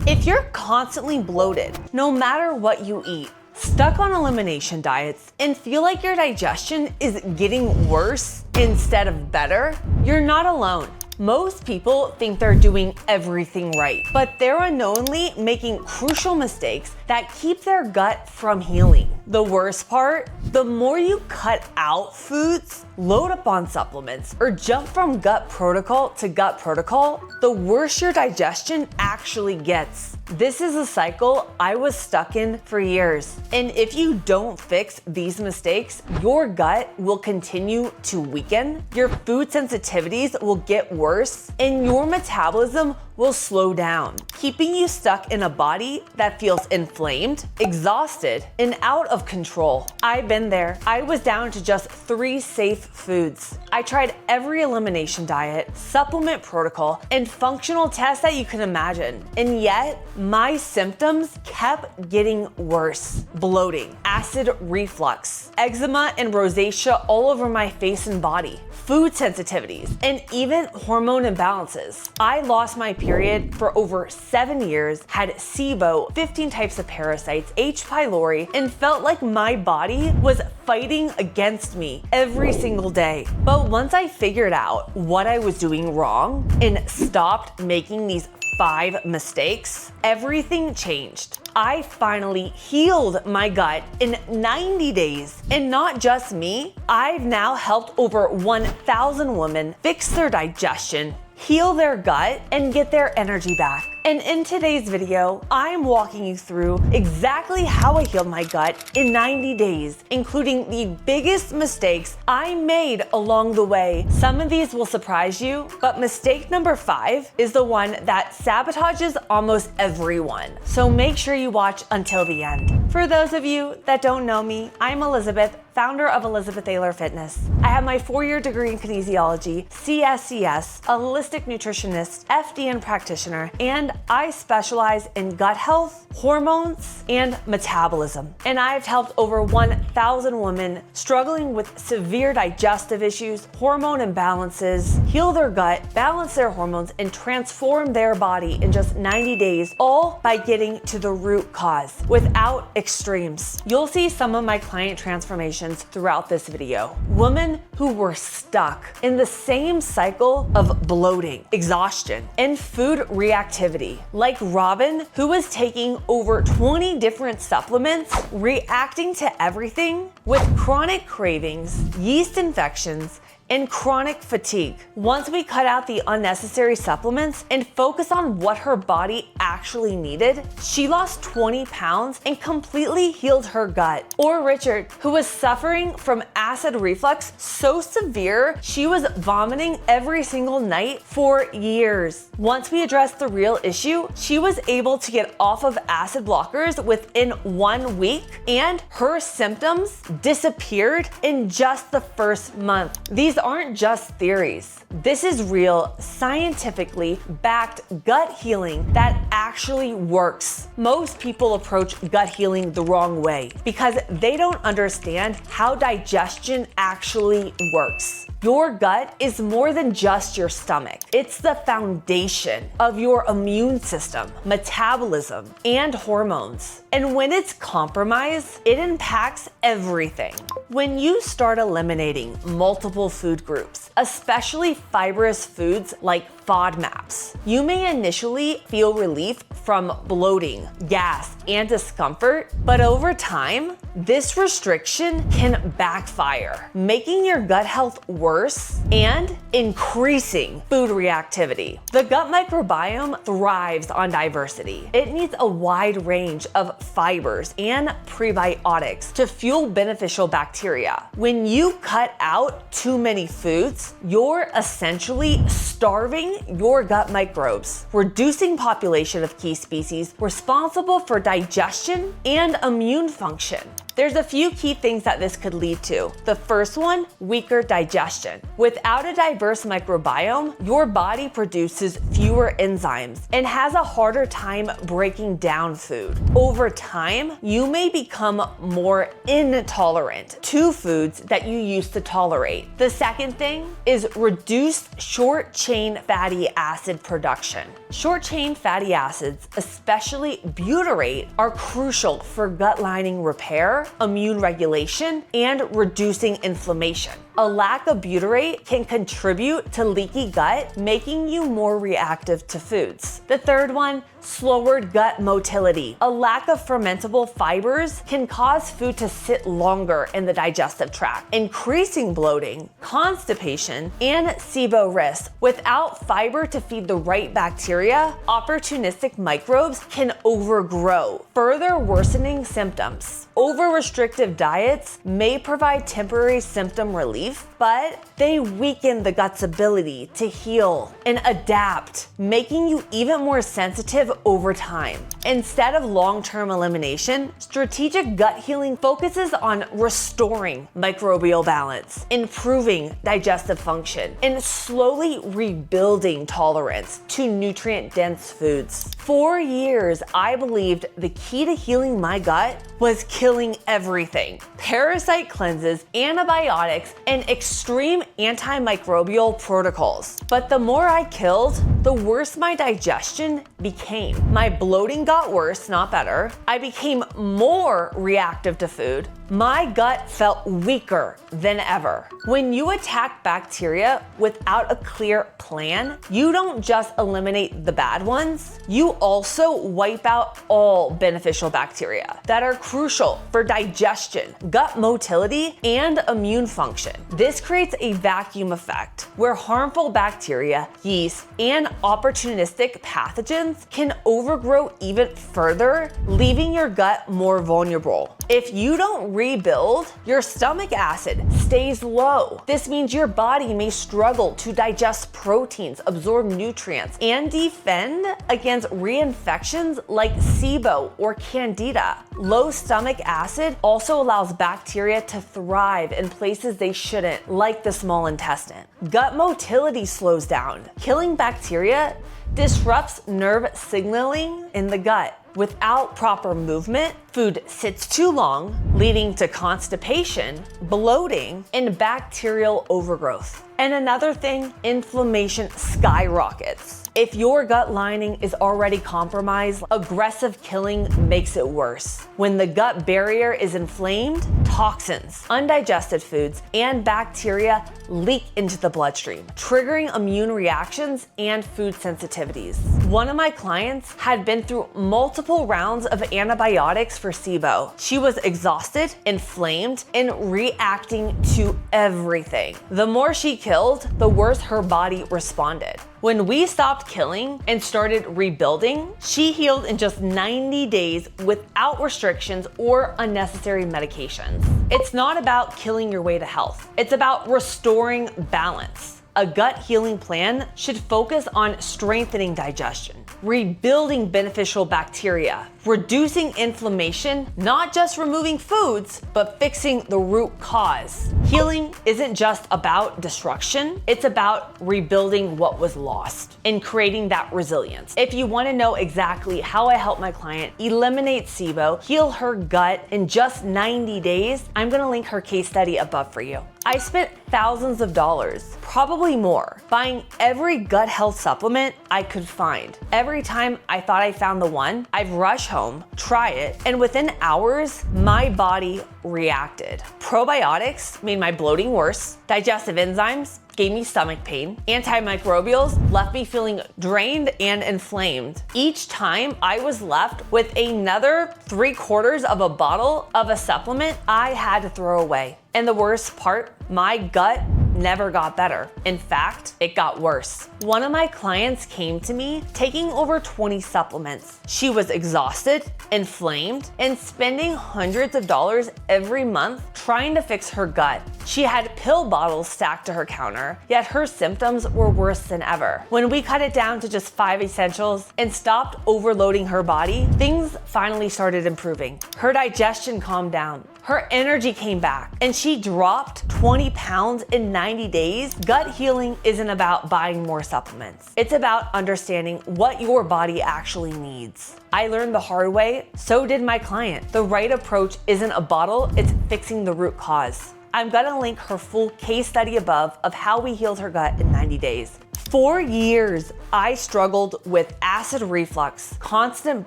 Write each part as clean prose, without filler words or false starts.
If you're constantly bloated, no matter what you eat, stuck on elimination diets, and feel like your digestion is getting worse instead of better, you're not alone. Most people think they're doing everything right, but they're unknowingly making crucial mistakes that keep their gut from healing. The worst part, the more you cut out foods, load up on supplements, or jump from gut protocol to gut protocol, the worse your digestion actually gets. This is a cycle I was stuck in for years. And if you don't fix these mistakes, your gut will continue to weaken, your food sensitivities will get worse, and your metabolism will slow down, keeping you stuck in a body that feels inflamed, exhausted, and out of control. I've been there. I was down to just 3 safe foods. I tried every elimination diet, supplement protocol, and functional test that you can imagine. And yet, my symptoms kept getting worse. Bloating, acid reflux, eczema and rosacea all over my face and body, food sensitivities, and even hormone imbalances. I lost my period for over 7 years, had SIBO, 15 types of parasites, H. pylori, and felt like my body was fighting against me every single day. But once I figured out what I was doing wrong and stopped making these 5 mistakes, everything changed. I finally healed my gut in 90 days. And not just me, I've now helped over 1,000 women fix their digestion, heal their gut, and get their energy back. And in today's video, I'm walking you through exactly how I healed my gut in 90 days, including the biggest mistakes I made along the way. Some of these will surprise you, but mistake number 5 is the one that sabotages almost everyone. So make sure you watch until the end. For those of you that don't know me, I'm Elizabeth, founder of Elizabeth Thaler Fitness. I have my 4-year degree in kinesiology, CSCS, a holistic nutritionist, FDN practitioner, and I specialize in gut health, hormones, and metabolism. And I've helped over 1,000 women struggling with severe digestive issues, hormone imbalances, heal their gut, balance their hormones, and transform their body in just 90 days, all by getting to the root cause without extremes. You'll see some of my client transformations throughout this video. Women who were stuck in the same cycle of bloating, exhaustion, and food reactivity. Like Robin, who was taking over 20 different supplements, reacting to everything with chronic cravings, yeast infections, and chronic fatigue. Once we cut out the unnecessary supplements and focus on what her body actually needed, she lost 20 pounds and completely healed her gut. Or Richard, who was suffering from acid reflux so severe, she was vomiting every single night for years. Once we addressed the real issue, she was able to get off of acid blockers within 1 week, and her symptoms disappeared in just the first month. These aren't just theories. This is real, scientifically backed gut healing that actually works. Most people approach gut healing the wrong way because they don't understand how digestion actually works. Your gut is more than just your stomach. It's the foundation of your immune system, metabolism, and hormones. And when it's compromised, it impacts everything. When you start eliminating multiple food groups, especially fibrous foods like FODMAPs, you may initially feel relief from bloating, gas, and discomfort, but over time, this restriction can backfire, making your gut health worse and increasing food reactivity. The gut microbiome thrives on diversity. It needs a wide range of fibers and prebiotics to fuel beneficial bacteria. When you cut out too many foods, you're essentially starving your gut microbes, reducing population of key species responsible for digestion and immune function. There's a few key things that this could lead to. The first one, weaker digestion. Without a diverse microbiome, your body produces fewer enzymes and has a harder time breaking down food. Over time, you may become more intolerant to foods that you used to tolerate. The second thing is reduced short-chain fatty acid production. Short-chain fatty acids, especially butyrate, are crucial for gut lining repair, immune regulation, and reducing inflammation. A lack of butyrate can contribute to leaky gut, making you more reactive to foods. The third one, slower gut motility. A lack of fermentable fibers can cause food to sit longer in the digestive tract, increasing bloating, constipation, and SIBO risk. Without fiber to feed the right bacteria, opportunistic microbes can overgrow, further worsening symptoms. Over-restrictive diets may provide temporary symptom relief, but they weaken the gut's ability to heal and adapt, making you even more sensitive over time. Instead of long-term elimination, strategic gut healing focuses on restoring microbial balance, improving digestive function, and slowly rebuilding tolerance to nutrient-dense foods. For years, I believed the key to healing my gut was killing everything. Parasite cleanses, antibiotics, and extreme antimicrobial protocols. But the more I killed, the worse my digestion became. My bloating got worse, not better. I became more reactive to food. My gut felt weaker than ever. When you attack bacteria without a clear plan, you don't just eliminate the bad ones, you also wipe out all beneficial bacteria that are crucial for digestion, gut motility, and immune function. This creates a vacuum effect where harmful bacteria, yeast, and opportunistic pathogens can overgrow even further, leaving your gut more vulnerable. If you don't rebuild, your stomach acid stays low. This means your body may struggle to digest proteins, absorb nutrients, and defend against reinfections like SIBO or Candida. Low stomach acid also allows bacteria to thrive in places they shouldn't, like the small intestine. Gut motility slows down. Killing bacteria disrupts nerve signaling in the gut. Without proper movement, food sits too long, leading to constipation, bloating, and bacterial overgrowth. And another thing, inflammation skyrockets. If your gut lining is already compromised, aggressive killing makes it worse. When the gut barrier is inflamed, toxins, undigested foods, and bacteria leak into the bloodstream, triggering immune reactions and food sensitivities. One of my clients had been through multiple rounds of antibiotics for SIBO. She was exhausted, inflamed, and reacting to everything. The more she killed, the worse her body responded. When we stopped killing and started rebuilding, she healed in just 90 days without restrictions or unnecessary medications. It's not about killing your way to health. It's about restoring balance. A gut healing plan should focus on strengthening digestion, rebuilding beneficial bacteria, reducing inflammation, not just removing foods, but fixing the root cause. Healing isn't just about destruction, it's about rebuilding what was lost and creating that resilience. If you want to know exactly how I help my client eliminate SIBO, heal her gut in just 90 days, I'm going to link her case study above for you. I spent thousands of dollars, probably more, buying every gut health supplement I could find. Every time I thought I found the one, I'd rush home, try it, and within hours, my body reacted. Probiotics made my bloating worse. Digestive enzymes gave me stomach pain. Antimicrobials left me feeling drained and inflamed. Each time I was left with another 3/4 of a bottle of a supplement I had to throw away. And the worst part, my gut never got better. In fact, it got worse. One of my clients came to me taking over 20 supplements. She was exhausted, inflamed, and spending hundreds of dollars every month trying to fix her gut. She had pill bottles stacked to her counter, yet her symptoms were worse than ever. When we cut it down to just 5 essentials and stopped overloading her body, things finally started improving. Her digestion calmed down. Her energy came back and she dropped 20 pounds in 90 days. Gut healing isn't about buying more supplements. It's about understanding what your body actually needs. I learned the hard way, so did my client. The right approach isn't a bottle, it's fixing the root cause. I'm gonna link her full case study above of how we healed her gut in 90 days. For years, I struggled with acid reflux, constant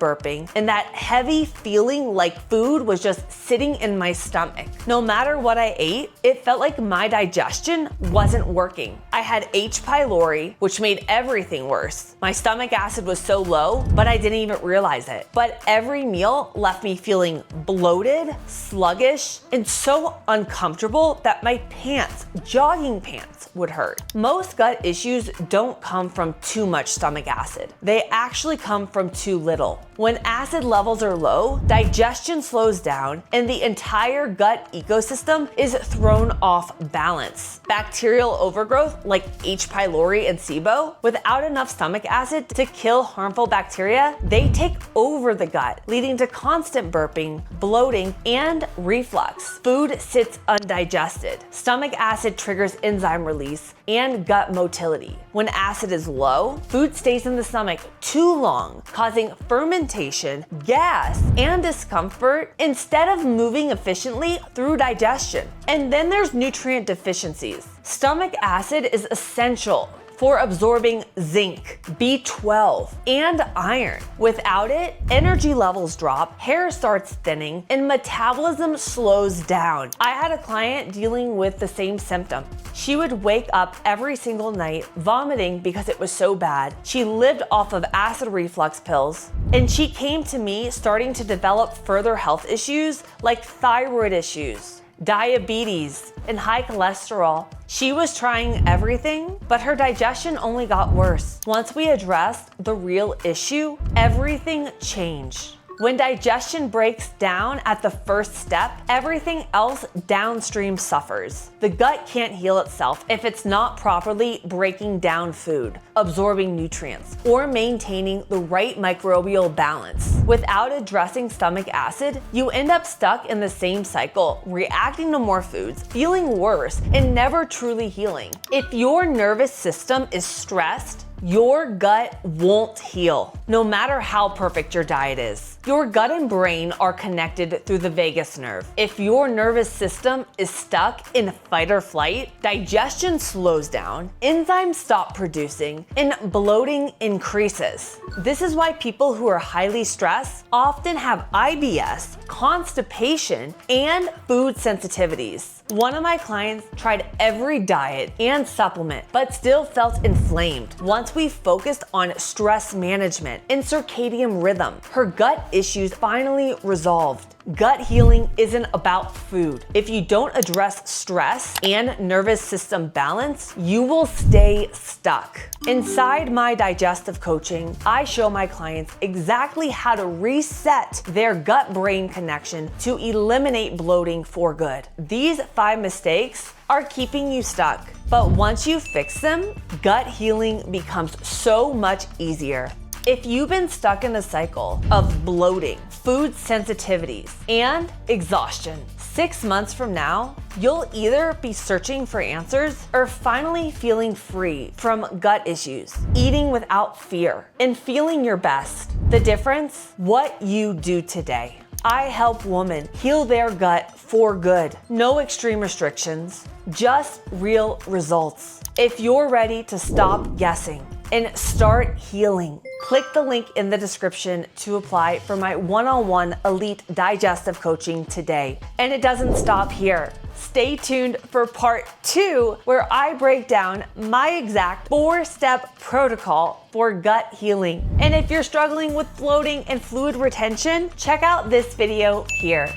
burping, and that heavy feeling like food was just sitting in my stomach. No matter what I ate, it felt like my digestion wasn't working. I had H. pylori, which made everything worse. My stomach acid was so low, but I didn't even realize it. But every meal left me feeling bloated, sluggish, and so uncomfortable that my pants, jogging pants, would hurt. Most gut issues don't come from too much stomach acid. They actually come from too little. When acid levels are low, digestion slows down and the entire gut ecosystem is thrown off balance. Bacterial overgrowth like H. pylori and SIBO, without enough stomach acid to kill harmful bacteria, they take over the gut, leading to constant burping, bloating, and reflux. Food sits undigested. Stomach acid triggers enzyme release and gut motility. When acid is low, food stays in the stomach too long, causing fermentation, gas, and discomfort instead of moving efficiently through digestion. And then there's nutrient deficiencies. Stomach acid is essential for absorbing zinc, B12, and iron. Without it, energy levels drop, hair starts thinning, and metabolism slows down. I had a client dealing with the same symptom. She would wake up every single night vomiting because it was so bad. She lived off of acid reflux pills, and she came to me starting to develop further health issues like thyroid issues, diabetes, and high cholesterol. She was trying everything, but her digestion only got worse. Once we addressed the real issue, everything changed. When digestion breaks down at the first step, everything else downstream suffers. The gut can't heal itself if it's not properly breaking down food, absorbing nutrients, or maintaining the right microbial balance. Without addressing stomach acid, you end up stuck in the same cycle, reacting to more foods, feeling worse, and never truly healing. If your nervous system is stressed, your gut won't heal, no matter how perfect your diet is. Your gut and brain are connected through the vagus nerve. If your nervous system is stuck in fight or flight, digestion slows down, enzymes stop producing, and bloating increases. This is why people who are highly stressed often have IBS, constipation, and food sensitivities. One of my clients tried every diet and supplement, but still felt inflamed. Once we focused on stress management and circadian rhythm, her gut issues finally resolved. Gut healing isn't about food. If you don't address stress and nervous system balance, you will stay stuck. Inside my digestive coaching, I show my clients exactly how to reset their gut-brain connection to eliminate bloating for good. These 5 mistakes are keeping you stuck, but once you fix them, gut healing becomes so much easier. If you've been stuck in a cycle of bloating, food sensitivities, and exhaustion, 6 months from now, you'll either be searching for answers or finally feeling free from gut issues, eating without fear, and feeling your best. The difference? What you do today. I help women heal their gut for good. No extreme restrictions, just real results. If you're ready to stop guessing and start healing, click the link in the description to apply for my one-on-one elite digestive coaching today. And it doesn't stop here. Stay tuned for part 2, where I break down my exact 4-step protocol for gut healing. And if you're struggling with bloating and fluid retention, check out this video here.